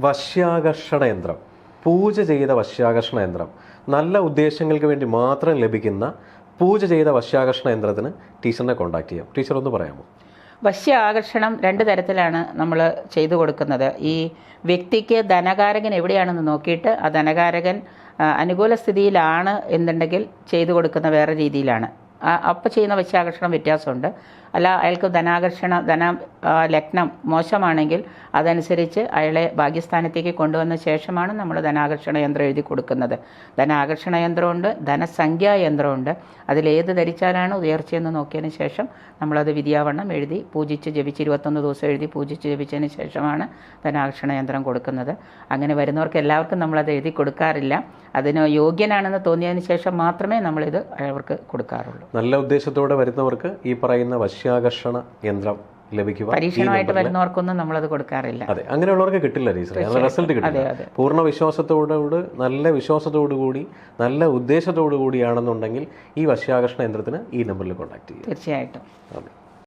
വശ്യാകർഷണ യന്ത്രം, പൂജ ചെയ്ത വശ്യാകർഷണ യന്ത്രം, നല്ല ഉദ്ദേശങ്ങൾക്ക് വേണ്ടി മാത്രം ലഭിക്കുന്ന പൂജ ചെയ്ത വശ്യാകർഷണ യന്ത്രത്തിന് ടീച്ചറിനെ കോൺടാക്ട് ചെയ്യാം. ടീച്ചർ ഒന്ന് പറയാമോ? വശ്യ ആകർഷണം 2 തരത്തിലാണ് നമ്മൾ ചെയ്തു കൊടുക്കുന്നത്. ഈ വ്യക്തിക്ക് ധനകാരകൻ എവിടെയാണെന്ന് നോക്കിയിട്ട് ആ ധനകാരകൻ അനുകൂല സ്ഥിതിയിലാണ് എന്നുണ്ടെങ്കിൽ ചെയ്തു കൊടുക്കുന്ന വേറെ രീതിയിലാണ്. അപ്പോൾ ചെയ്യുന്ന വശ്യാകർഷണം വ്യത്യാസമുണ്ട്. അല്ല, അയാൾക്ക് ധന ലഗ്നം മോശമാണെങ്കിൽ അതനുസരിച്ച് അയാളെ ഭാഗ്യസ്ഥാനത്തേക്ക് കൊണ്ടുവന്ന ശേഷമാണ് നമ്മൾ ധനാകർഷണ യന്ത്രം എഴുതി കൊടുക്കുന്നത്. ധനാകർഷണ യന്ത്രമുണ്ട്, ധനസംഖ്യാ യന്ത്രമുണ്ട്. അതിലേത് ധരിച്ചാലാണ് ഉയർച്ചയെന്ന് നോക്കിയതിന് ശേഷം നമ്മളത് വിദ്യാവണ്ണം എഴുതി പൂജിച്ച് ജപിച്ച് 21 ദിവസം എഴുതി പൂജിച്ച് ജപിച്ചതിന് ശേഷമാണ് ധനാകർഷണ യന്ത്രം കൊടുക്കുന്നത്. അങ്ങനെ വരുന്നവർക്ക് എല്ലാവർക്കും നമ്മളത് എഴുതി കൊടുക്കാറില്ല. അതിന് യോഗ്യനാണെന്ന് തോന്നിയതിന് ശേഷം മാത്രമേ നമ്മളിത് അവർക്ക് കൊടുക്കാറുള്ളൂ. നല്ല ഉദ്ദേശത്തോടെ വരുന്നവർക്ക് ഈ പറയുന്ന വശ്യാകർഷണ യന്ത്രം ലഭിക്കുക, പരീക്ഷണമായിട്ട് വരുന്നവർക്കൊന്നും നമ്മളത് കൊടുക്കാറില്ല. അതെ, അങ്ങനെയുള്ളവർക്ക് കിട്ടില്ല ടീച്ചറെ, റിസൾട്ട് കിട്ടില്ല. പൂർണ്ണ വിശ്വാസത്തോടുകൂടി, നല്ല വിശ്വാസത്തോടുകൂടി, നല്ല ഉദ്ദേശത്തോടു കൂടിയാണെന്നുണ്ടെങ്കിൽ ഈ വശ്യാകർഷണ യന്ത്രത്തിന് ഈ നമ്പറിൽ കോൺടാക്ട് ചെയ്യുക. തീർച്ചയായിട്ടും. അതെ.